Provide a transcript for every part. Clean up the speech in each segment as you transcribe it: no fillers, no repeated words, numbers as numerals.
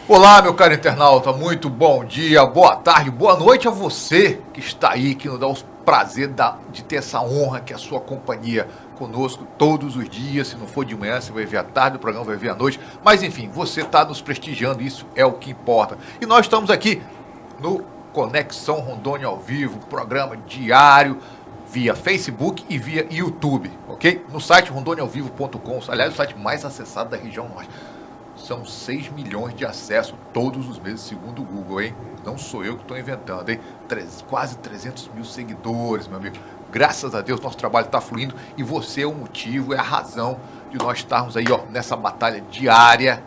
Olá, meu caro internauta, muito bom dia, boa tarde, boa noite a você que está aí, que nos dá o prazer de ter essa honra que é a sua companhia conosco todos os dias. Se não for de manhã, você vai ver à tarde, o programa vai ver à noite, mas enfim, você está nos prestigiando, isso é o que importa. E nós estamos aqui no Conexão Rondônia ao vivo, programa diário, via Facebook e via YouTube, ok? No site rondoniaovivo.com, aliás, o site mais acessado da região norte. São 6 milhões de acessos todos os meses, segundo o Google, hein? Não sou eu que estou inventando, hein? Quase 300 mil seguidores, meu amigo. Graças a Deus, nosso trabalho está fluindo e você é o motivo, é a razão de nós estarmos aí, ó, nessa batalha diária,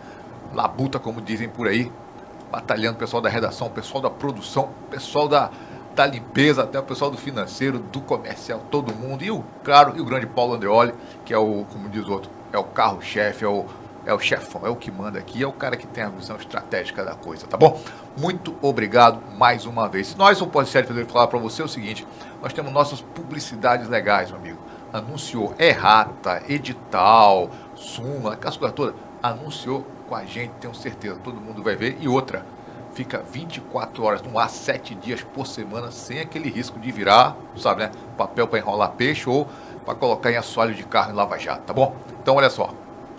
labuta, como dizem por aí, batalhando o pessoal da redação, o pessoal da produção, o pessoal da limpeza, até o pessoal do financeiro, do comercial, todo mundo. E o grande Paulo Andreoli, que é o, como diz o outro, é o carro-chefe, é o chefão, é o que manda aqui, é o cara que tem a visão estratégica da coisa, tá bom? Muito obrigado mais uma vez. Nós, o Podcast Federal, falar para você o seguinte: nós temos nossas publicidades legais, meu amigo. Anunciou errata, edital, súmula, aquelas coisas todas. Anunciou com a gente, tenho certeza, todo mundo vai ver. E outra, fica 24 horas no ar, 7 dias por semana, sem aquele risco de virar, sabe, né? Papel para enrolar peixe ou para colocar em assoalho de carro em lava-jato, tá bom? Então, olha só.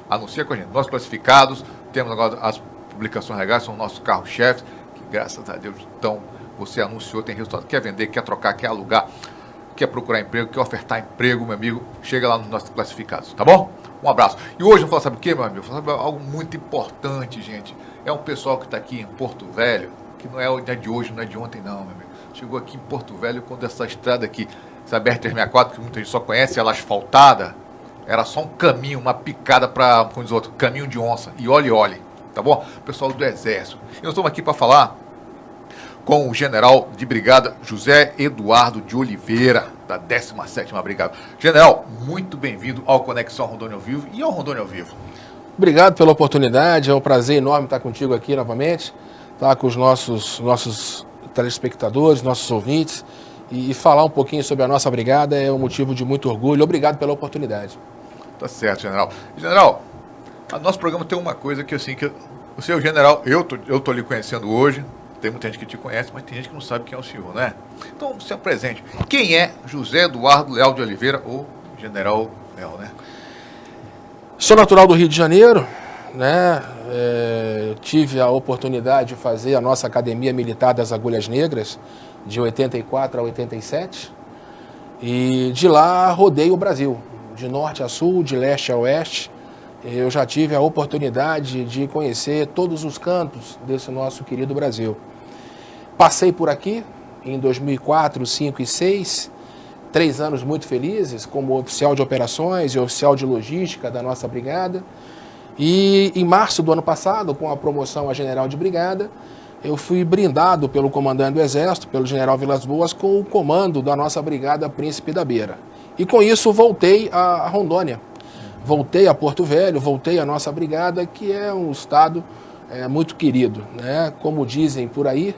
Anuncia com a gente. Nós classificados, temos agora as publicações legais, são nossos carros-chefes, que graças a Deus, então, você anunciou, tem resultado, quer vender, quer trocar, quer alugar, quer procurar emprego, quer ofertar emprego, meu amigo, chega lá nos nossos classificados, tá bom? Um abraço. E hoje eu vou falar, sabe o que, meu amigo? Eu vou falar algo muito importante, gente. É um pessoal que está aqui em Porto Velho, que não é de hoje, não é de ontem, não, meu amigo. Chegou aqui em Porto Velho quando essa estrada aqui, essa BR-364, que muita gente só conhece, ela asfaltada, era só um caminho, uma picada para, como diz o outro, caminho de onça. E olhe, tá bom? Pessoal do Exército. E nós estamos aqui para falar com o general de brigada José Eduardo de Oliveira, da 17ª Brigada. General, muito bem-vindo ao Conexão Rondônia ao Vivo e ao Rondônia ao Vivo. Obrigado pela oportunidade, é um prazer enorme estar contigo aqui novamente, estar com os nossos telespectadores, nossos ouvintes, e falar um pouquinho sobre a nossa brigada é um motivo de muito orgulho. Obrigado pela oportunidade. Tá certo, general. General, o nosso programa tem uma coisa que assim, que você é o general, eu tô lhe conhecendo hoje, tem muita gente que te conhece, mas tem gente que não sabe quem é o senhor, né? Então, se apresente. Quem é José Eduardo Leal de Oliveira, ou General Leal, né? Sou natural do Rio de Janeiro, né? Tive a oportunidade de fazer a nossa Academia Militar das Agulhas Negras, de 84 a 87, e de lá rodei o Brasil, de norte a sul, de leste a oeste. Eu já tive a oportunidade de conhecer todos os cantos desse nosso querido Brasil. Passei por aqui em 2004, 2005 e 2006, 3 anos muito felizes como oficial de operações e oficial de logística da nossa brigada. E em março do ano passado, com a promoção a general de brigada, eu fui brindado pelo comandante do Exército, pelo general Vilas Boas, com o comando da nossa brigada Príncipe da Beira. E com isso voltei a Rondônia, voltei a Porto Velho, voltei à nossa brigada, que é um estado muito querido, né? Como dizem por aí,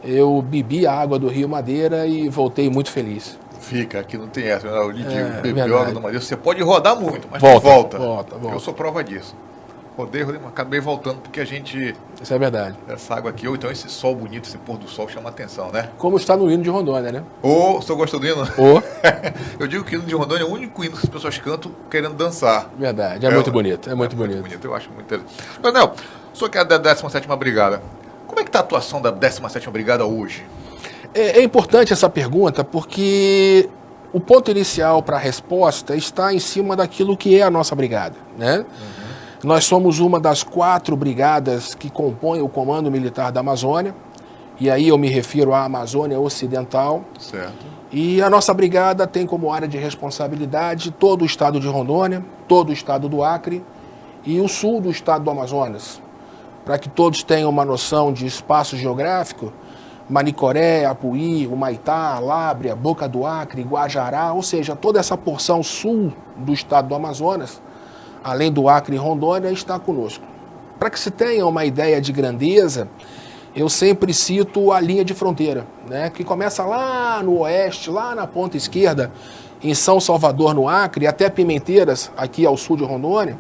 eu bebi a água do Rio Madeira e voltei muito feliz. Fica, aqui não tem essa, eu lhe digo, bebeu água do Madeira, você pode rodar muito, mas volta. Eu sou prova disso. Rodei, mas acabei voltando porque a gente... Isso é verdade. Essa água aqui, ou então esse sol bonito, esse pôr do sol chama atenção, né? Como está no hino de Rondônia, né? Ô, o senhor gostou do hino? Eu digo que o hino de Rondônia é o único hino que as pessoas cantam querendo dançar. Verdade, é muito bonito, é muito bonito. Eu acho muito interessante. Leonel, o senhor que é da 17ª Brigada, como é que está a atuação da 17ª Brigada hoje? É importante essa pergunta porque o ponto inicial para a resposta está em cima daquilo que é a nossa brigada, né? Uhum. Nós somos uma das 4 brigadas que compõem o Comando Militar da Amazônia, e aí eu me refiro à Amazônia Ocidental. Certo. E a nossa brigada tem como área de responsabilidade todo o estado de Rondônia, todo o estado do Acre e o sul do estado do Amazonas. Para que todos tenham uma noção de espaço geográfico, Manicoré, Apuí, Humaitá, Lábrea, Boca do Acre, Guajará, ou seja, toda essa porção sul do estado do Amazonas, além do Acre e Rondônia, está conosco. Para que se tenha uma ideia de grandeza, eu sempre cito a linha de fronteira, né, que começa lá no oeste, lá na ponta esquerda, em São Salvador, no Acre, até Pimenteiras, aqui ao sul de Rondônia.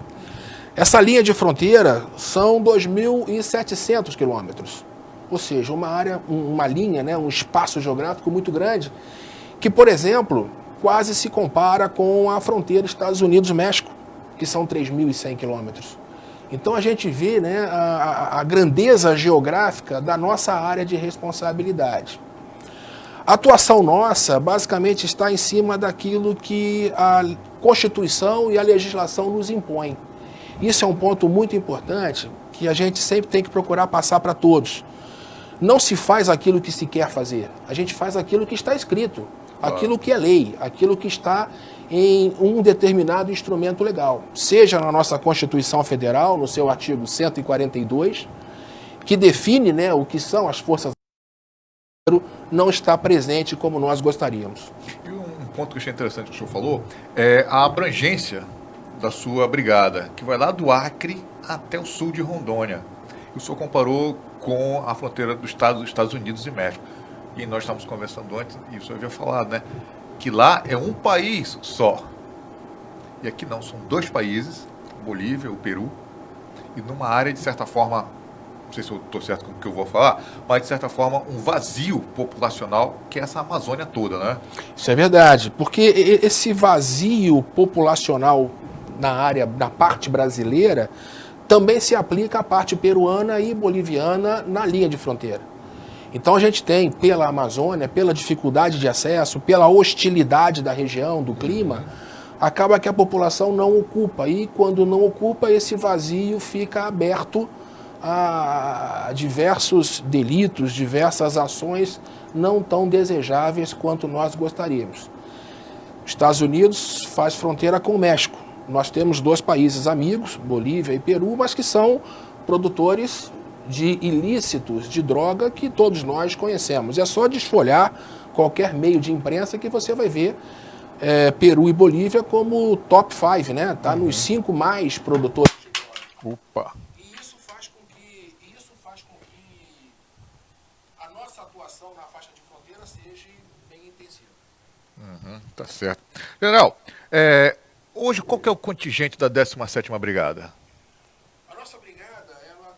Essa linha de fronteira são 2.700 quilômetros. Ou seja, uma área, uma linha, né, um espaço geográfico muito grande, que, por exemplo, quase se compara com a fronteira Estados Unidos-México, que são 3.100 quilômetros. Então a gente vê, né, a grandeza geográfica da nossa área de responsabilidade. A atuação nossa basicamente está em cima daquilo que a Constituição e a legislação nos impõem. Isso é um ponto muito importante que a gente sempre tem que procurar passar para todos. Não se faz aquilo que se quer fazer, a gente faz aquilo que está escrito, aquilo que é lei, aquilo que está em um determinado instrumento legal, seja na nossa Constituição Federal, no seu artigo 142, que define, né, o que são as forças armadas, não está presente como nós gostaríamos. E um ponto que eu achei interessante que o senhor falou é a abrangência da sua brigada, que vai lá do Acre até o sul de Rondônia. O senhor comparou com a fronteira dos Estados Unidos e México. E nós estávamos conversando antes, e o senhor havia falado, né, que lá é um país só. E aqui não, são dois países, Bolívia, o Peru, e numa área, de certa forma, não sei se eu estou certo com o que eu vou falar, mas de certa forma um vazio populacional, que é essa Amazônia toda, né? Isso é verdade, porque esse vazio populacional na área, na parte brasileira, também se aplica à parte peruana e boliviana na linha de fronteira. Então a gente tem, pela Amazônia, pela dificuldade de acesso, pela hostilidade da região, do clima, acaba que a população não ocupa. E quando não ocupa, esse vazio fica aberto a diversos delitos, diversas ações não tão desejáveis quanto nós gostaríamos. Os Estados Unidos faz fronteira com o México. Nós temos dois países amigos, Bolívia e Peru, mas que são produtores de ilícitos de droga que todos nós conhecemos. É só desfolhar qualquer meio de imprensa que você vai ver Peru e Bolívia como top 5, né? Tá nos 5 mais produtores de droga. Opa! E isso faz com que a nossa atuação na faixa de fronteira seja bem intensiva. Tá certo. General, hoje qual que é o contingente da 17ª Brigada? A nossa brigada ela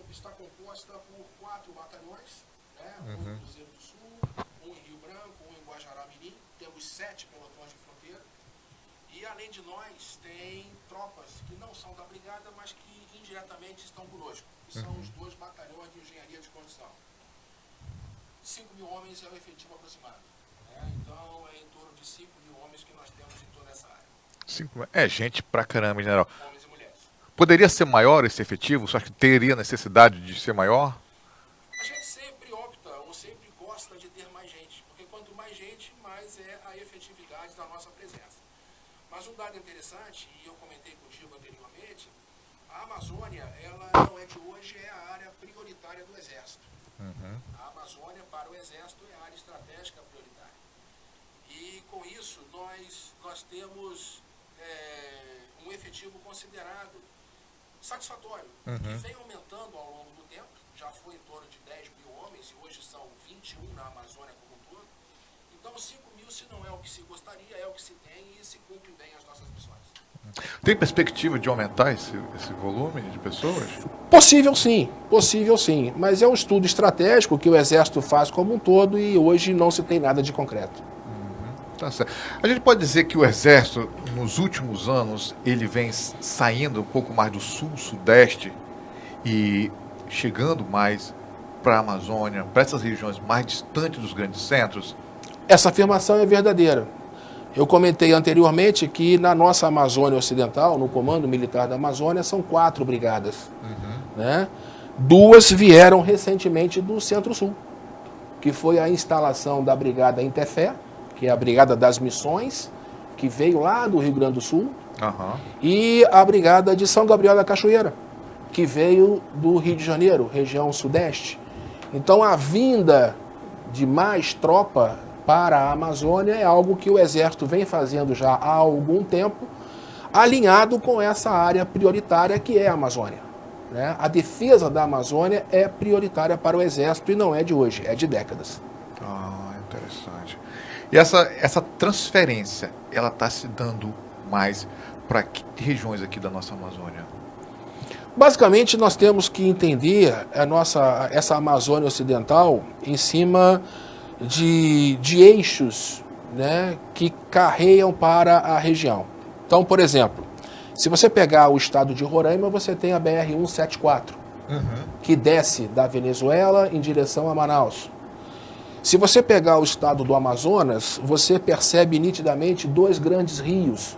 está composta por 4 batalhões, né? Um em Cruzeiro do Sul, um em Rio Branco, um em Guajará-Mirim, temos 7 pelotões de fronteira e além de nós tem tropas que não são da brigada, mas que indiretamente estão conosco, que são os 2 batalhões de engenharia de condução. 5.000 homens é o efetivo aproximado, né? Então é em torno de 5.000 homens que nós temos em toda essa área. É gente pra caramba, general. Homens e mulheres. Poderia ser maior esse efetivo? Você acha que teria necessidade de ser maior? A gente sempre opta ou sempre gosta de ter mais gente, porque quanto mais gente, mais é a efetividade da nossa presença. Mas um dado interessante, e eu comentei contigo anteriormente, a Amazônia, ela não é de hoje, é a área prioritária do Exército. A Amazônia, para o Exército, é a área estratégica prioritária. E com isso, nós temos um efetivo considerado satisfatório, que vem aumentando ao longo do tempo, já foi em torno de 10.000 homens e hoje são 21 na Amazônia como um todo. Então 5.000, se não é o que se gostaria, é o que se tem e se cumpre bem as nossas missões. Tem perspectiva de aumentar esse volume de pessoas? Possível sim, mas é um estudo estratégico que o Exército faz como um todo e hoje não se tem nada de concreto. Tá certo. A gente pode dizer que o Exército, nos últimos anos, ele vem saindo um pouco mais do sul, sudeste e chegando mais para a Amazônia, para essas regiões mais distantes dos grandes centros? Essa afirmação é verdadeira. Eu comentei anteriormente que na nossa Amazônia Ocidental, no Comando Militar da Amazônia, são 4 brigadas. Né? 2 vieram recentemente do Centro-Sul, que foi a instalação da Brigada Interfé, que é a Brigada das Missões, que veio lá do Rio Grande do Sul, e a Brigada de São Gabriel da Cachoeira, que veio do Rio de Janeiro, região sudeste. Então a vinda de mais tropa para a Amazônia é algo que o Exército vem fazendo já há algum tempo, alinhado com essa área prioritária que é a Amazônia. Né? A defesa da Amazônia é prioritária para o Exército e não é de hoje, é de décadas. Interessante. E essa transferência, ela está se dando mais para que regiões aqui da nossa Amazônia? Basicamente, nós temos que entender essa Amazônia Ocidental em cima de eixos, né, que carreiam para a região. Então, por exemplo, se você pegar o estado de Roraima, você tem a BR-174, que desce da Venezuela em direção a Manaus. Se você pegar o estado do Amazonas, você percebe nitidamente dois grandes rios,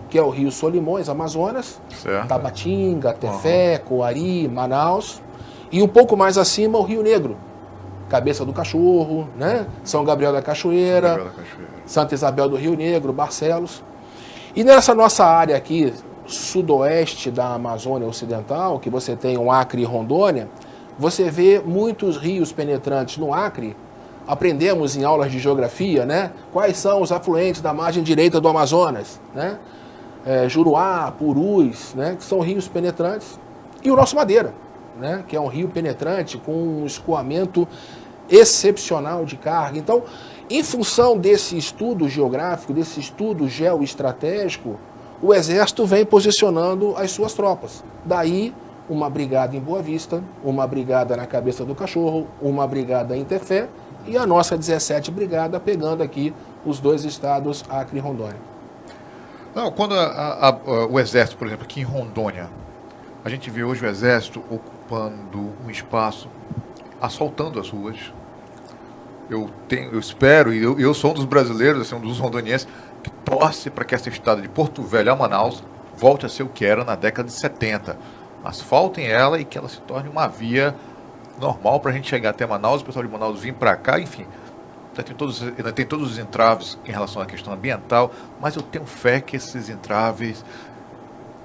que é o Rio Solimões, Amazonas, Certo. Tabatinga, Tefé, Coari, Manaus, e um pouco mais acima o Rio Negro, Cabeça do Cachorro, né? São Gabriel da Cachoeira, Santa Isabel do Rio Negro, Barcelos. E nessa nossa área aqui, sudoeste da Amazônia Ocidental, que você tem o Acre e Rondônia, você vê muitos rios penetrantes no Acre. Aprendemos em aulas de geografia, né? Quais são os afluentes da margem direita do Amazonas, né? Juruá, Purus, né? Que são rios penetrantes. E o nosso Madeira, né? Que é um rio penetrante com um escoamento excepcional de carga. Então, em função desse estudo geográfico, desse estudo geoestratégico, o Exército vem posicionando as suas tropas. Daí, uma brigada em Boa Vista, uma brigada na Cabeça do Cachorro, uma brigada em Tefé e a nossa 17ª Brigada pegando aqui os dois estados, Acre e Rondônia. Não, quando o Exército, por exemplo, aqui em Rondônia, a gente vê hoje o Exército ocupando um espaço, asfaltando as ruas. Eu espero, e eu sou um dos brasileiros, assim, um dos rondonienses, que torce para que essa estrada de Porto Velho a Manaus volte a ser o que era na década de 70. Asfaltem ela e que ela se torne uma via normal para a gente chegar até Manaus, o pessoal de Manaus vir para cá, enfim. Ainda tem todos os entraves em relação à questão ambiental, mas eu tenho fé que esses entraves,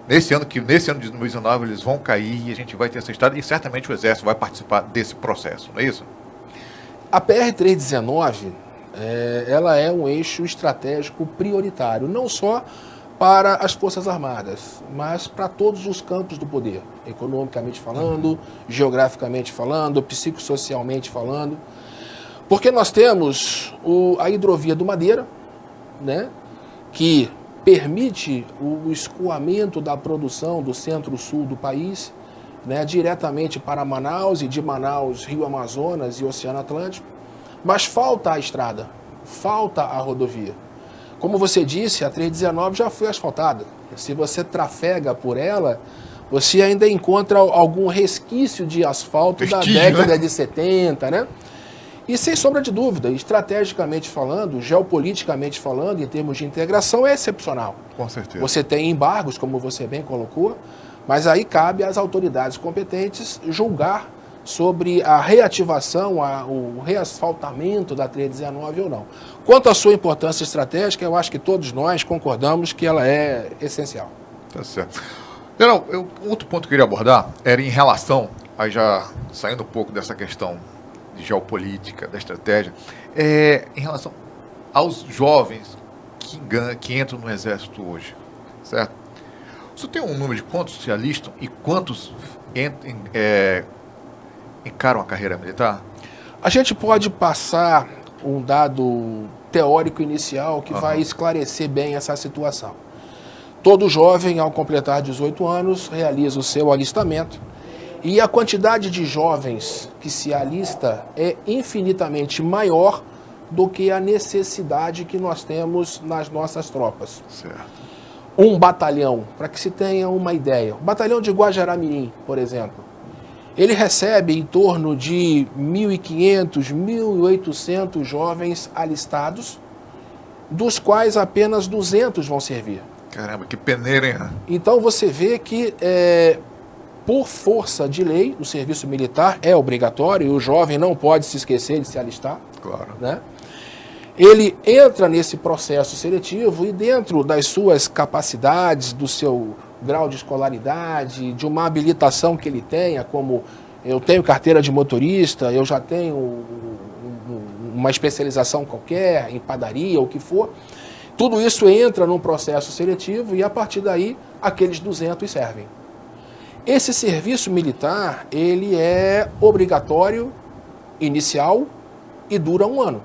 nesse ano de 2019, eles vão cair e a gente vai ter essa estrada e certamente o Exército vai participar desse processo, não é isso? A PR-319, ela é um eixo estratégico prioritário, não só para as Forças Armadas, mas para todos os campos do poder, economicamente falando, geograficamente falando, psicossocialmente falando. Porque nós temos a hidrovia do Madeira, né, que permite o escoamento da produção do centro-sul do país, né, diretamente para Manaus e de Manaus, Rio Amazonas e Oceano Atlântico. Mas falta a estrada, falta a rodovia. Como você disse, a 319 já foi asfaltada. Se você trafega por ela, você ainda encontra algum resquício de asfalto da década de 70, né? E sem sombra de dúvida, estrategicamente falando, geopoliticamente falando, em termos de integração, é excepcional. Com certeza. Você tem embargos, como você bem colocou, mas aí cabe às autoridades competentes julgar sobre a reativação, o reasfaltamento da 319 ou não. Quanto à sua importância estratégica, eu acho que todos nós concordamos que ela é essencial. Tá certo. General, outro ponto que eu queria abordar era em relação, aí já saindo um pouco dessa questão de geopolítica, da estratégia, em relação aos jovens que entram no Exército hoje, certo? Você tem um número de quantos se alistam e quantos encaram a carreira militar? A gente pode passar um dado teórico inicial que vai esclarecer bem essa situação. Todo jovem, ao completar 18 anos, realiza o seu alistamento e a quantidade de jovens que se alista é infinitamente maior do que a necessidade que nós temos nas nossas tropas. Certo. Um batalhão, para que se tenha uma ideia, o batalhão de Guajará-Mirim, por exemplo, ele recebe em torno de 1.500, 1.800 jovens alistados, dos quais apenas 200 vão servir. Caramba, que peneira, hein? Então você vê que, por força de lei, o serviço militar é obrigatório e o jovem não pode se esquecer de se alistar. Claro. Né? Ele entra nesse processo seletivo e dentro das suas capacidades, do seu grau de escolaridade, de uma habilitação que ele tenha, como eu tenho carteira de motorista, eu já tenho uma especialização qualquer em padaria, o que for, tudo isso entra num processo seletivo e a partir daí aqueles 200 servem. Esse serviço militar, ele é obrigatório, inicial e dura 1 ano.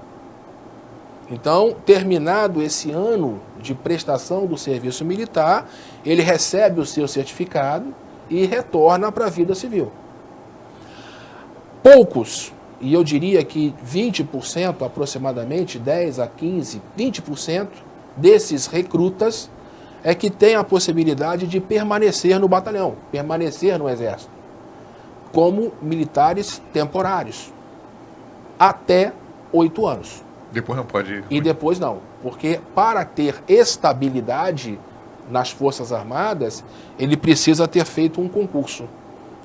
Então, terminado esse ano de prestação do serviço militar, ele recebe o seu certificado e retorna para a vida civil. Poucos, e eu diria que 20% aproximadamente, 10 a 15, 20% desses recrutas é que tem a possibilidade de permanecer no batalhão, permanecer no Exército, como militares temporários, até 8 anos. Depois não pode ir. E depois não, porque para ter estabilidade nas Forças Armadas, ele precisa ter feito um concurso.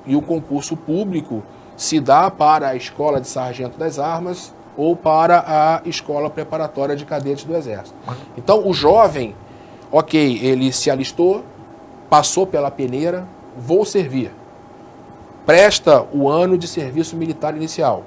E o concurso público se dá para a Escola de Sargento das Armas ou para a Escola Preparatória de Cadetes do Exército. Então, o jovem, ok, ele se alistou, passou pela peneira, vou servir. Presta o ano de serviço militar inicial.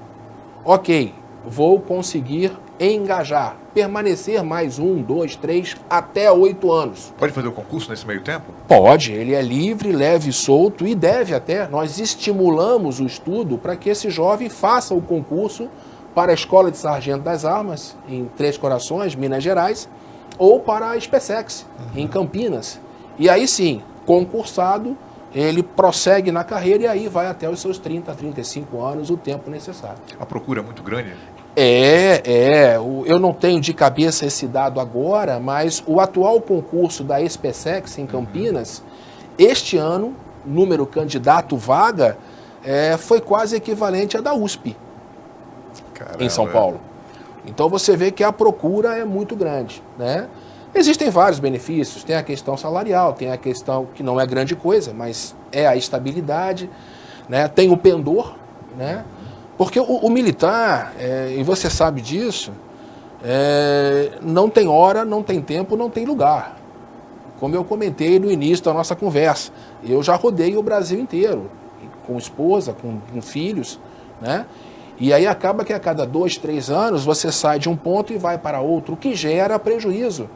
Ok, vou conseguir engajar, permanecer mais 1, 2, 3, até 8 anos. Pode fazer o concurso nesse meio tempo? Pode, ele é livre, leve e solto e deve até. Nós estimulamos o estudo para que esse jovem faça o concurso para a Escola de Sargento das Armas, em Três Corações, Minas Gerais, ou para a SpaceX, em Campinas. E aí sim, concursado, ele prossegue na carreira e aí vai até os seus 30, 35 anos, o tempo necessário. A procura é muito grande? Eu não tenho de cabeça esse dado agora, mas o atual concurso da SpaceX em Campinas, este ano, número candidato vaga, foi quase equivalente à da USP, Caramba. em São Paulo. Então você vê que a procura é muito grande, né? Existem vários benefícios, tem a questão salarial, tem a questão que não é grande coisa, mas é a estabilidade, né? Tem o pendor, né? Porque o militar, e você sabe disso, não tem hora, não tem tempo, não tem lugar. Como eu comentei no início da nossa conversa, eu já rodei o Brasil inteiro, com esposa, com filhos, né? E aí acaba que a cada 2, 3 anos você sai de um ponto e vai para outro, o que gera prejuízo.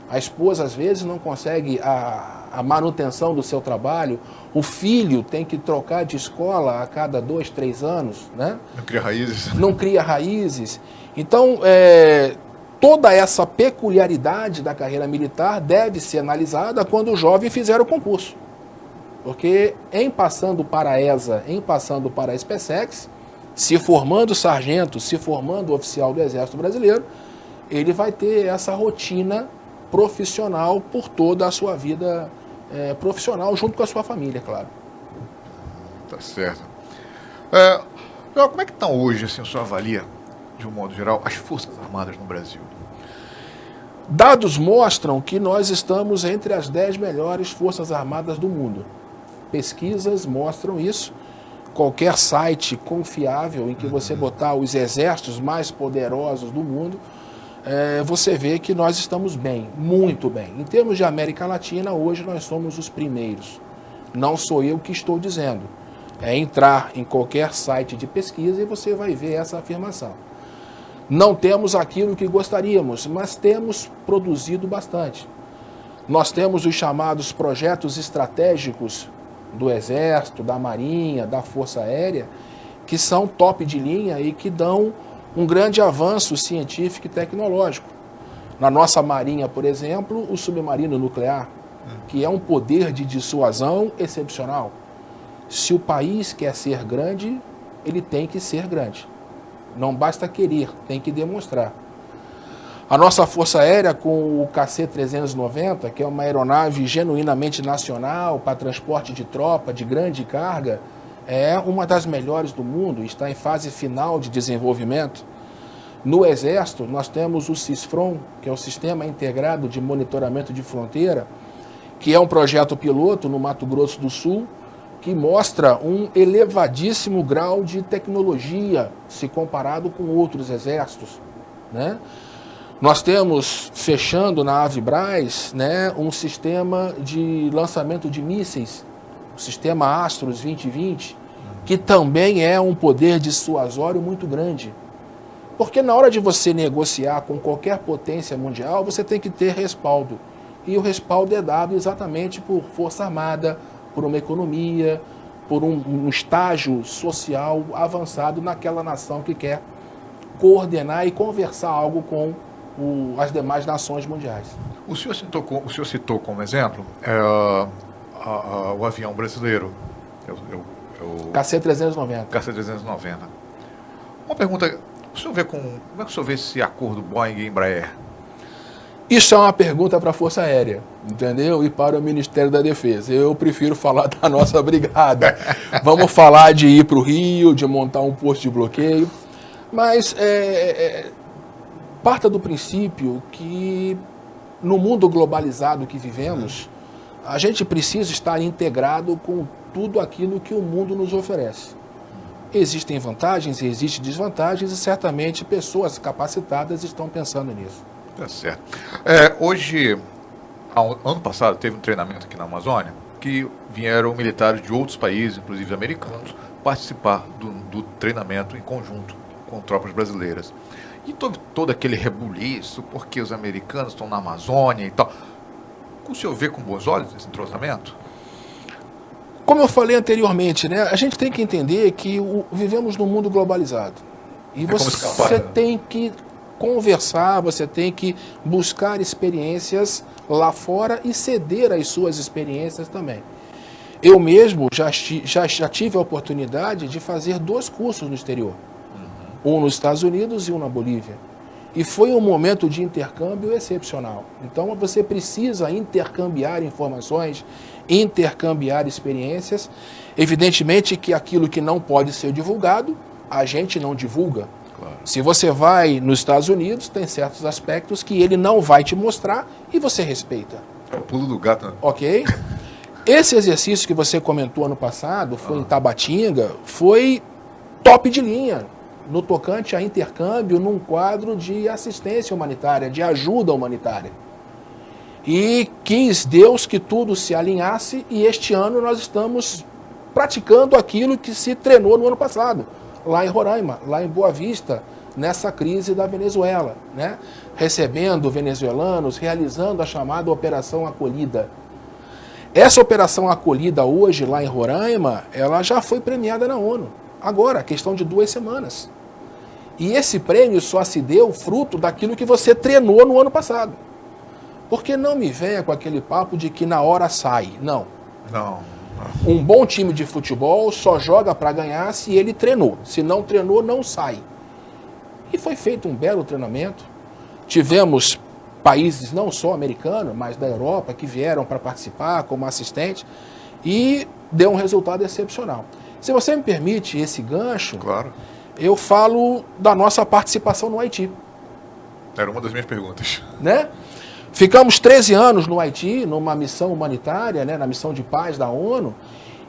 A esposa, às vezes, não consegue a manutenção do seu trabalho. O filho tem que trocar de escola a cada 2, 3 anos, né? Não cria raízes. Não cria raízes. Então, toda essa peculiaridade da carreira militar deve ser analisada quando o jovem fizer o concurso. Porque, em passando para a ESA, em passando para a SpaceX, se formando sargento, se formando oficial do Exército Brasileiro, ele vai ter essa rotina profissional por toda a sua vida profissional, junto com a sua família, claro. Tá certo. Como é que estão hoje, assim, o senhor avalia, de um modo geral, as Forças Armadas no Brasil? Dados mostram que nós estamos entre as 10 melhores Forças Armadas do mundo. Pesquisas mostram isso. Qualquer site confiável em que você botar os exércitos mais poderosos do mundo, você vê que nós estamos bem, muito bem. Em termos de América Latina, hoje nós somos os primeiros. Não sou eu que estou dizendo. É entrar em qualquer site de pesquisa e você vai ver essa afirmação. Não temos aquilo que gostaríamos, mas temos produzido bastante. Nós temos os chamados projetos estratégicos do Exército, da Marinha, da Força Aérea, que são top de linha e que dão um grande avanço científico e tecnológico. Na nossa Marinha, por exemplo, o submarino nuclear, que é um poder de dissuasão excepcional. Se o país quer ser grande, ele tem que ser grande. Não basta querer, tem que demonstrar. A nossa Força Aérea, com o KC-390, que é uma aeronave genuinamente nacional para transporte de tropa, de grande carga, é uma das melhores do mundo, está em fase final de desenvolvimento. No Exército, nós temos o CISFRON, que é o Sistema Integrado de Monitoramento de Fronteira, que é um projeto piloto no Mato Grosso do Sul, que mostra um elevadíssimo grau de tecnologia se comparado com outros exércitos, né? Nós temos, fechando na Avibraz, né, um sistema de lançamento de mísseis, o sistema Astros 2020, que também é um poder dissuasório muito grande. Porque na hora de você negociar com qualquer potência mundial, você tem que ter respaldo. E o respaldo é dado exatamente por Força Armada, por uma economia, por um estágio social avançado naquela nação que quer coordenar e conversar algo com as demais nações mundiais. O senhor citou como exemplo o avião brasileiro, KC-390. KC-390. Uma pergunta, como é que o senhor vê esse acordo Boeing e Embraer? Isso é uma pergunta para a Força Aérea, entendeu? E para o Ministério da Defesa. Eu prefiro falar da nossa brigada. Vamos falar de ir para o Rio, de montar um posto de bloqueio. Mas parta do princípio que no mundo globalizado que vivemos, a gente precisa estar integrado com tudo aquilo que o mundo nos oferece. Existem vantagens e existem desvantagens e certamente pessoas capacitadas estão pensando nisso. Tá certo. Hoje, ano passado, teve um treinamento aqui na Amazônia que vieram militares de outros países, inclusive americanos, participar do treinamento em conjunto com tropas brasileiras. E todo aquele rebuliço, porque os americanos estão na Amazônia e tal. O senhor vê com bons olhos esse entrosamento? Como eu falei anteriormente, né, a gente tem que entender que vivemos num mundo globalizado. E você tem que conversar, você tem que buscar experiências lá fora e ceder às suas experiências também. Eu mesmo já tive a oportunidade de fazer 2 cursos no exterior. Um nos Estados Unidos e um na Bolívia. E foi um momento de intercâmbio excepcional. Então você precisa intercambiar informações, intercambiar experiências. Evidentemente que aquilo que não pode ser divulgado, a gente não divulga. Claro. Se você vai nos Estados Unidos, tem certos aspectos que ele não vai te mostrar e você respeita. É o pulo do gato, né? Ok? Esse exercício que você comentou ano passado, foi em Tabatinga, foi top de linha no tocante a intercâmbio num quadro de assistência humanitária, de ajuda humanitária. E quis Deus que tudo se alinhasse e este ano nós estamos praticando aquilo que se treinou no ano passado, lá em Roraima, lá em Boa Vista, nessa crise da Venezuela, né? Recebendo venezuelanos, realizando a chamada Operação Acolhida. Essa Operação Acolhida hoje, lá em Roraima, ela já foi premiada na ONU. Agora, questão de 2 semanas. E esse prêmio só se deu fruto daquilo que você treinou no ano passado. Porque não me venha com aquele papo de que na hora sai. Não. Não. Um bom time de futebol só joga para ganhar se ele treinou. Se não treinou, não sai. E foi feito um belo treinamento. Tivemos países não só americanos, mas da Europa, que vieram para participar como assistente. E deu um resultado excepcional. Se você me permite esse gancho, claro, eu falo da nossa participação no Haiti. Era uma das minhas perguntas. Né? Ficamos 13 anos no Haiti, numa missão humanitária, né, na missão de paz da ONU,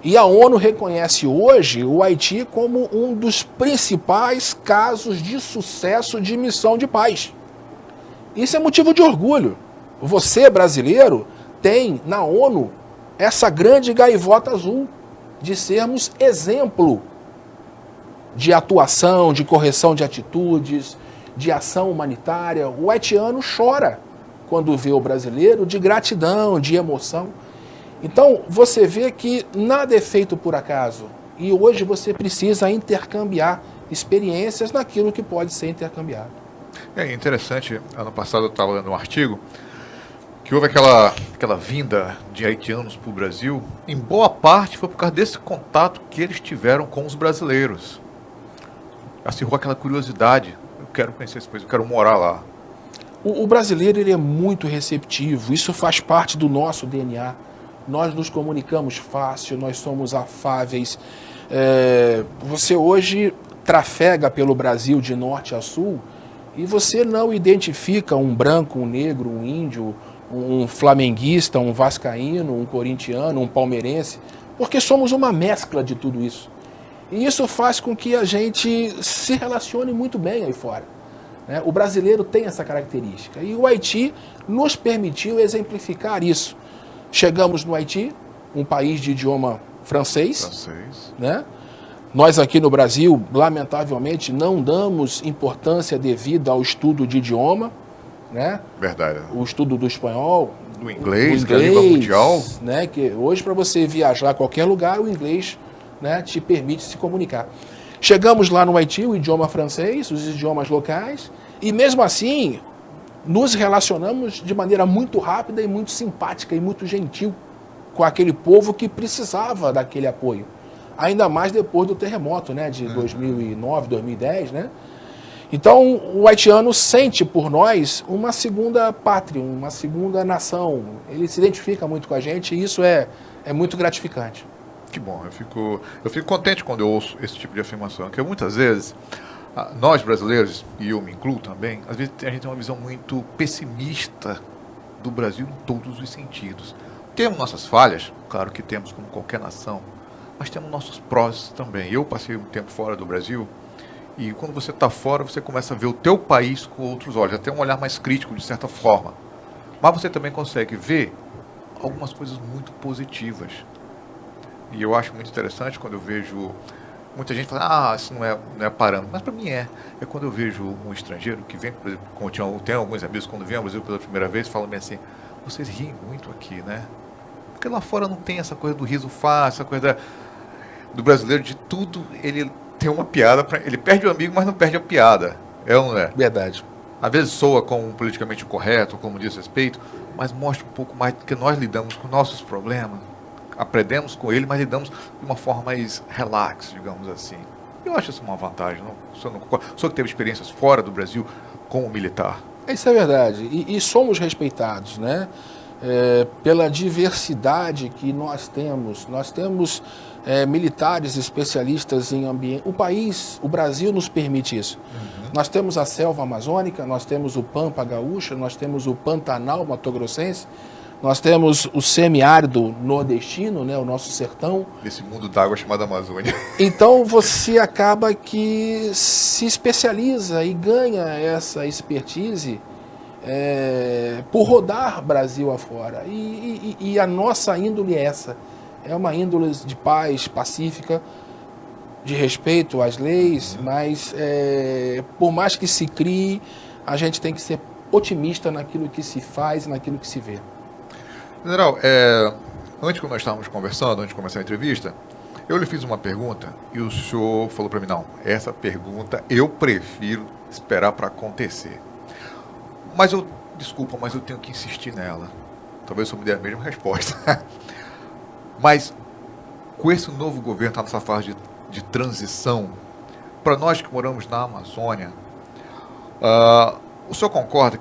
e a ONU reconhece hoje o Haiti como um dos principais casos de sucesso de missão de paz. Isso é motivo de orgulho. Você, brasileiro, tem na ONU essa grande gaivota azul de sermos exemplo de atuação, de correção de atitudes, de ação humanitária. O haitiano chora quando vê o brasileiro de gratidão, de emoção. Então, você vê que nada é feito por acaso. E hoje você precisa intercambiar experiências naquilo que pode ser intercambiado. É interessante, ano passado eu estava lendo um artigo que houve aquela vinda de haitianos para o Brasil, em boa parte foi por causa desse contato que eles tiveram com os brasileiros. Acirrou aquela curiosidade, eu quero conhecer esse país, eu quero morar lá. O brasileiro ele é muito receptivo, isso faz parte do nosso DNA. Nós nos comunicamos fácil, nós somos afáveis. Você hoje trafega pelo Brasil de norte a sul e você não identifica um branco, um negro, um índio, um flamenguista, um vascaíno, um corintiano, um palmeirense, porque somos uma mescla de tudo isso. E isso faz com que a gente se relacione muito bem aí fora. Né? O brasileiro tem essa característica. E o Haiti nos permitiu exemplificar isso. Chegamos no Haiti, um país de idioma francês. Né? Nós aqui no Brasil, lamentavelmente, não damos importância devida ao estudo de idioma. Né? Verdade. O estudo do espanhol, do inglês, que é a língua mundial. Né? Que hoje, para você viajar a qualquer lugar, o inglês, né, te permite se comunicar. Chegamos lá no Haiti, o idioma francês, os idiomas locais, e mesmo assim, nos relacionamos de maneira muito rápida e muito simpática e muito gentil com aquele povo que precisava daquele apoio. ainda mais depois do terremoto, né, de 2009, 2010, né? Então, o haitiano sente por nós uma segunda pátria, uma segunda nação. Ele se identifica muito com a gente e isso é muito gratificante. Que bom, eu fico contente quando eu ouço esse tipo de afirmação, porque muitas vezes nós brasileiros, e eu me incluo também, às vezes a gente tem uma visão muito pessimista do Brasil em todos os sentidos. Temos nossas falhas, claro que temos como qualquer nação, mas temos nossos prós também. Eu passei um tempo fora do Brasil e quando você está fora, você começa a ver o teu país com outros olhos, até um olhar mais crítico de certa forma. Mas você também consegue ver algumas coisas muito positivas. E eu acho muito interessante quando eu vejo muita gente falando, isso não é parâmetro. Mas para mim é. É quando eu vejo um estrangeiro que vem, por exemplo, como eu tenho alguns amigos, quando vem ao Brasil pela primeira vez, falam bem assim, vocês riem muito aqui, né? Porque lá fora não tem essa coisa do riso fácil, essa coisa do brasileiro, de tudo, ele tem uma piada, ele perde o amigo, mas não perde a piada. É ou não é? Verdade. Às vezes soa como politicamente correto, como diz respeito, mas mostra um pouco mais que nós lidamos com nossos problemas, aprendemos com ele, mas lidamos de uma forma mais relax, digamos assim. Eu acho isso uma vantagem, não? O senhor não concorda? O senhor que teve experiências fora do Brasil como militar. Isso é verdade. E somos respeitados, né? Pela diversidade que nós temos. Nós temos militares especialistas em ambiente. O Brasil nos permite isso. Uhum. Nós temos a selva amazônica, nós temos o Pampa Gaúcha, nós temos o Pantanal Mato-Grossense, nós temos o semiárido nordestino, né, o nosso sertão. Esse mundo d'água chamado Amazônia. Então você acaba que se especializa e ganha essa expertise por rodar Brasil afora. E a nossa índole é essa. É uma índole de paz, pacífica, de respeito às leis, mas por mais que se crie, a gente tem que ser otimista naquilo que se faz e naquilo que se vê. General, antes que nós estávamos conversando, antes de começar a entrevista, eu lhe fiz uma pergunta e o senhor falou para mim, não, essa pergunta eu prefiro esperar para acontecer. Mas desculpa, mas eu tenho que insistir nela. Talvez o senhor me dê a mesma resposta. Mas, com esse novo governo, está nessa fase de transição, para nós que moramos na Amazônia, o senhor concorda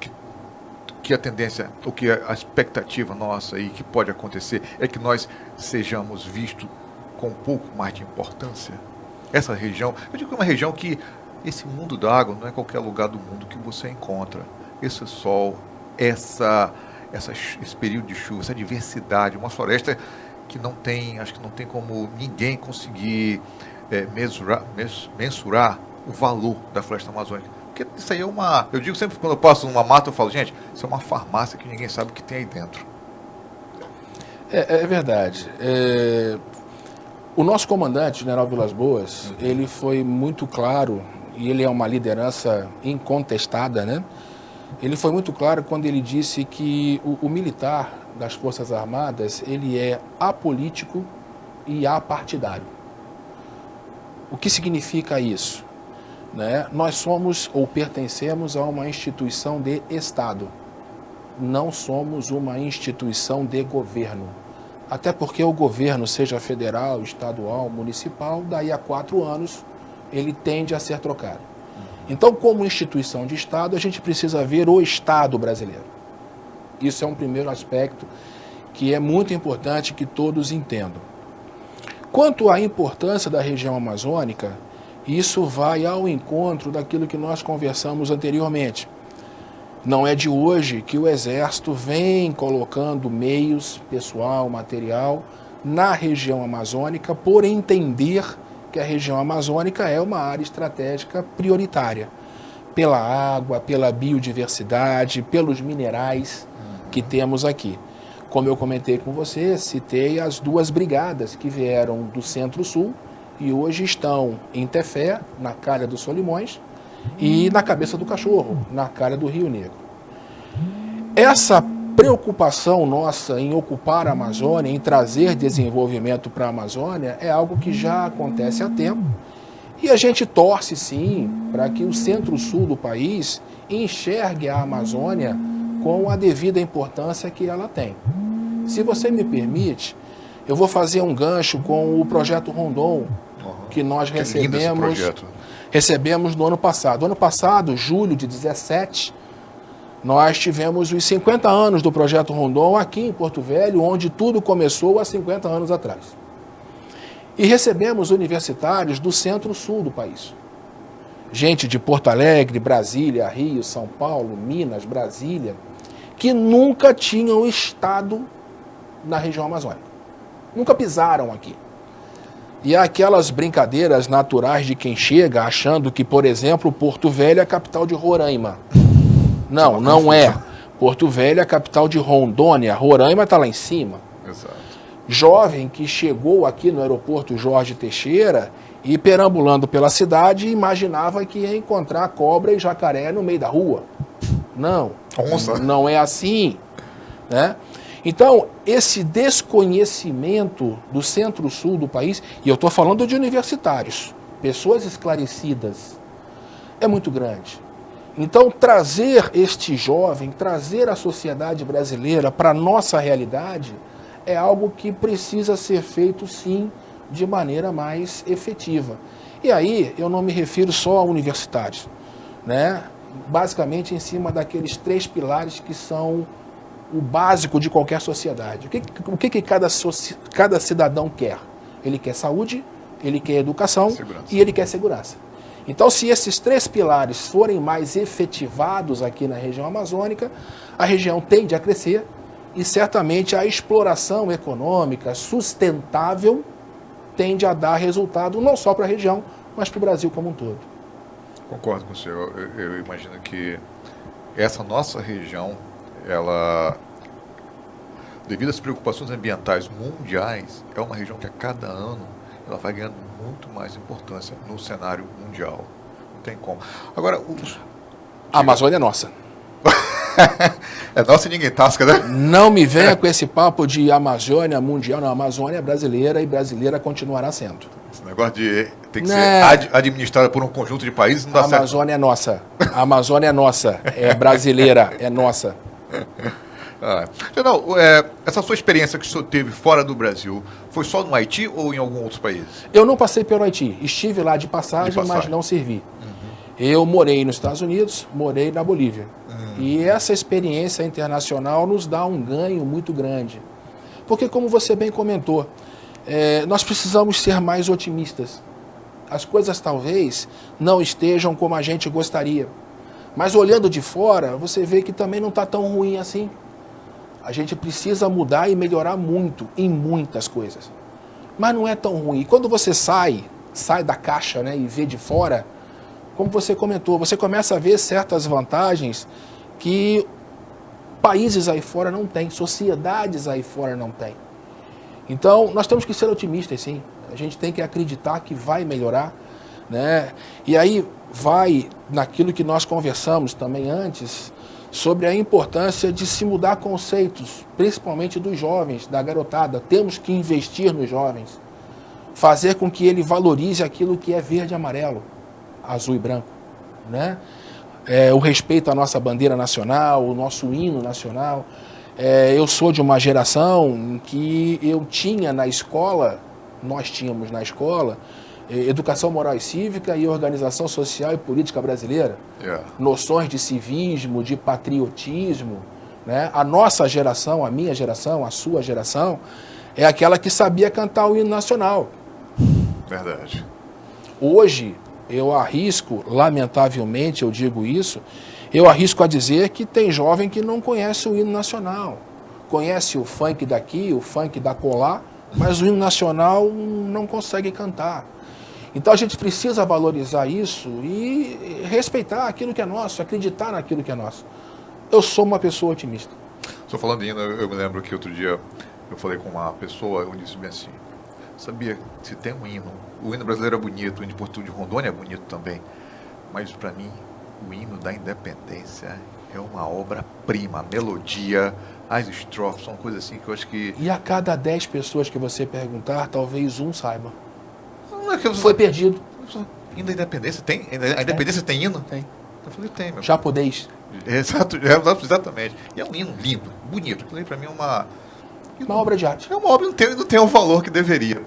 que a tendência, ou que a expectativa nossa e que pode acontecer é que nós sejamos vistos com um pouco mais de importância? Essa região, eu digo que é uma região que, esse mundo da água não é qualquer lugar do mundo que você encontra. Esse sol, esse período de chuva, essa diversidade, uma floresta que acho que não tem como ninguém conseguir mensurar o valor da floresta amazônica. Porque isso aí eu digo sempre, quando eu passo numa mata, eu falo, gente, isso é uma farmácia que ninguém sabe o que tem aí dentro. É verdade. O nosso comandante, General Vilas Boas, ele foi muito claro, e ele é uma liderança incontestada, né? Ele foi muito claro quando ele disse que o militar das Forças Armadas, ele é apolítico e apartidário. O que significa isso? Né? Nós somos ou pertencemos a uma instituição de Estado. Não somos uma instituição de governo. Até porque o governo, seja federal, estadual, municipal, daí a 4 anos, ele tende a ser trocado. Então, como instituição de Estado, a gente precisa ver o Estado brasileiro. Isso é um primeiro aspecto que é muito importante que todos entendam. Quanto à importância da região amazônica, isso vai ao encontro daquilo que nós conversamos anteriormente. Não é de hoje que o Exército vem colocando meios, pessoal, material, na região amazônica, por entender que a região amazônica é uma área estratégica prioritária, pela água, pela biodiversidade, pelos minerais que temos aqui. Como eu comentei com você, citei as 2 brigadas que vieram do Centro-Sul e hoje estão em Tefé, na Calha dos Solimões, e na Cabeça do Cachorro, na Calha do Rio Negro. Essa preocupação nossa em ocupar a Amazônia, em trazer desenvolvimento para a Amazônia, é algo que já acontece há tempo. E a gente torce, sim, para que o centro-sul do país enxergue a Amazônia com a devida importância que ela tem. Se você me permite, Eu vou fazer um gancho com o projeto Rondon, que nós recebemos no ano passado. Ano passado, julho de 17, nós tivemos os 50 anos do projeto Rondon aqui em Porto Velho, onde tudo começou há 50 anos atrás. E recebemos universitários do centro-sul do país. Gente de Porto Alegre, Brasília, Rio, São Paulo, Minas, Brasília, que nunca tinham estado na região amazônica. Nunca pisaram aqui. E aquelas brincadeiras naturais de quem chega achando que, por exemplo, Porto Velho é a capital de Roraima. Não, não é. Porto Velho é a capital de Rondônia. Roraima está lá em cima. Exato. Jovem que chegou aqui no aeroporto Jorge Teixeira e perambulando pela cidade imaginava que ia encontrar cobra e jacaré no meio da rua. Não, Onça. Não é assim, né? Então, esse desconhecimento do centro-sul do país, e eu estou falando de universitários, pessoas esclarecidas, é muito grande. Então, trazer este jovem, trazer a sociedade brasileira para a nossa realidade, é algo que precisa ser feito, sim, de maneira mais efetiva. E aí, eu não me refiro só a universitários, né? Basicamente em cima daqueles 3 pilares que são o básico de qualquer sociedade. O que cada cidadão quer? Ele quer saúde, ele quer educação e ele quer segurança. Então, se esses 3 pilares forem mais efetivados aqui na região amazônica, a região tende a crescer e certamente a exploração econômica sustentável tende a dar resultado não só para a região, mas para o Brasil como um todo. Concordo com o senhor. Eu imagino que essa nossa região, ela, devido às preocupações ambientais mundiais, é uma região que a cada ano ela vai ganhando muito mais importância no cenário mundial. Não tem como. Agora, a Amazônia é nossa. É nossa e ninguém tasca, né? Não me venha com esse papo de Amazônia mundial, não. A Amazônia é brasileira e brasileira continuará sendo. Esse negócio de tem que ser administrada por um conjunto de países não dá certo. A Amazônia é nossa. A Amazônia é nossa. É brasileira, é nossa. General, essa sua experiência que o senhor teve fora do Brasil, foi só no Haiti ou em algum outro país? Eu não passei pelo Haiti. Estive lá de passagem, mas não servi. Eu morei nos Estados Unidos, morei na Bolívia. E essa experiência internacional nos dá um ganho muito grande. Porque, como você bem comentou, nós precisamos ser mais otimistas. As coisas talvez não estejam como a gente gostaria. Mas olhando de fora, você vê que também não está tão ruim assim. A gente precisa mudar e melhorar muito em muitas coisas. Mas não é tão ruim. E quando você sai da caixa, né, e vê de fora, como você comentou, você começa a ver certas vantagens que países aí fora não têm, sociedades aí fora não têm. Então, nós temos que ser otimistas, sim. A gente tem que acreditar que vai melhorar, né? E aí vai naquilo que nós conversamos também antes, sobre a importância de se mudar conceitos, principalmente dos jovens, da garotada. Temos que investir nos jovens, fazer com que ele valorize aquilo que é verde e amarelo, azul e branco, né? O respeito à nossa bandeira nacional, o nosso hino nacional. Eu sou de uma geração em que eu tinha na escola, nós tínhamos na escola, educação moral e cívica e organização social e política brasileira. Noções de civismo, de patriotismo, né? A nossa geração, a minha geração, a sua geração, é aquela que sabia cantar o hino nacional. Verdade. Hoje, eu arrisco, lamentavelmente eu digo isso, eu arrisco a dizer que tem jovem que não conhece o hino nacional. Conhece o funk daqui, o funk da colar, mas o hino nacional não consegue cantar. Então a gente precisa valorizar isso e respeitar aquilo que é nosso, acreditar naquilo que é nosso. Eu sou uma pessoa otimista. Só falando em hino, eu me lembro que outro dia eu falei com uma pessoa, eu disse bem assim, sabia que se tem um hino, o hino brasileiro é bonito, o hino de Porto de Rondônia é bonito também, mas para mim o hino da independência é uma obra-prima, a melodia, as estrofes, são coisas assim que eu acho que... E a cada 10 pessoas que você perguntar, talvez um saiba. Não é que eu... Foi perdido. Hino da independência tem? A independência tem hino? Tem. Eu falei, tem, meu. Japonês. Exato, exatamente. E é um hino lindo, bonito. Aquilo aí pra mim é uma... Uma obra de arte. É uma obra que não tem o valor que deveria.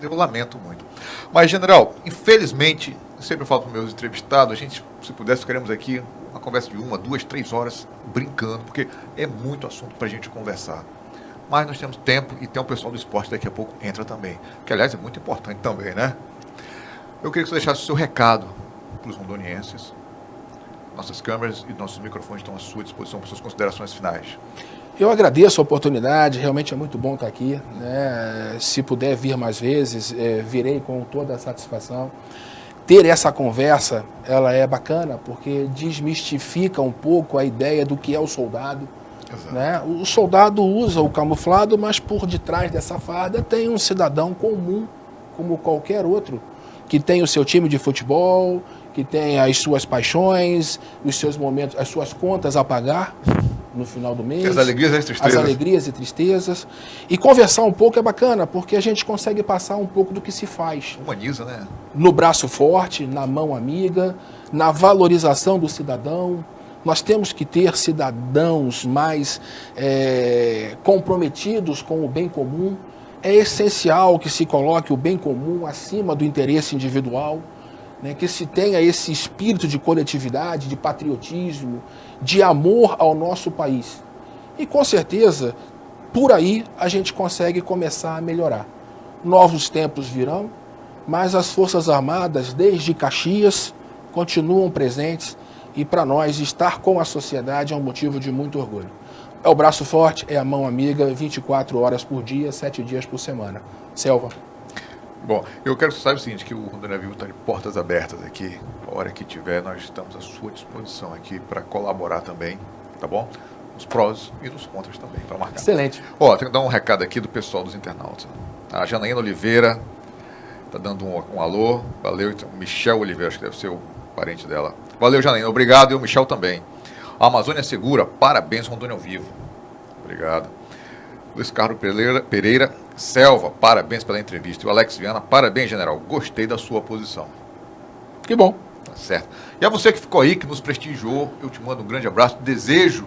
Eu lamento muito. Mas, general, infelizmente, eu sempre falo para os meus entrevistados, a gente, se pudesse, ficaremos aqui uma conversa de 1, 2, 3 horas brincando, porque é muito assunto para a gente conversar. Mas nós temos tempo e tem o pessoal do esporte daqui a pouco entra também, que aliás é muito importante também, né? Eu queria que você deixasse o seu recado para os rondonienses. Nossas câmeras e nossos microfones estão à sua disposição para suas considerações finais. Eu agradeço a oportunidade, realmente é muito bom estar aqui, né? Se puder vir mais vezes, virei com toda a satisfação. Ter essa conversa, ela é bacana, porque desmistifica um pouco a ideia do que é o soldado. Né? O soldado usa o camuflado, mas por detrás dessa farda tem um cidadão comum, como qualquer outro, que tem o seu time de futebol, que tem as suas paixões, os seus momentos, as suas contas a pagar no final do mês. As alegrias e as tristezas. As alegrias e tristezas. E conversar um pouco é bacana, porque a gente consegue passar um pouco do que se faz. Humaniza, né? No braço forte, na mão amiga, na valorização do cidadão. Nós temos que ter cidadãos mais comprometidos com o bem comum. É essencial que se coloque o bem comum acima do interesse individual, né? Que se tenha esse espírito de coletividade, de patriotismo, de amor ao nosso país. E com certeza, por aí a gente consegue começar a melhorar. Novos tempos virão, mas as Forças Armadas, desde Caxias, continuam presentes e para nós estar com a sociedade é um motivo de muito orgulho. É o braço forte, é a mão amiga, 24 horas por dia, 7 dias por semana. Selva. Bom, eu quero que você saiba o seguinte, que o Rondônia Viva está de portas abertas aqui. A hora que tiver, nós estamos à sua disposição aqui para colaborar também, tá bom? Os prós e os contras também, para marcar. Excelente. Ó, tenho que dar um recado aqui do pessoal dos internautas. A Janaína Oliveira está dando um alô. Valeu, então, Michel Oliveira, acho que deve ser o parente dela. Valeu, Janaína, obrigado, e o Michel também. A Amazônia Segura, parabéns, Rondônia ao Vivo. Obrigado. Luiz Carlos Pereira, Selva, parabéns pela entrevista. E o Alex Viana, parabéns, general. Gostei da sua posição. Que bom. Tá certo. E a você que ficou aí, que nos prestigiou, eu te mando um grande abraço. Desejo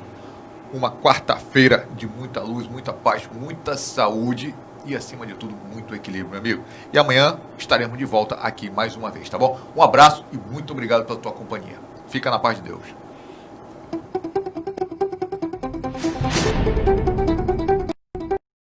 uma quarta-feira de muita luz, muita paz, muita saúde e, acima de tudo, muito equilíbrio, meu amigo. E amanhã estaremos de volta aqui mais uma vez, tá bom? Um abraço e muito obrigado pela tua companhia. Fica na paz de Deus.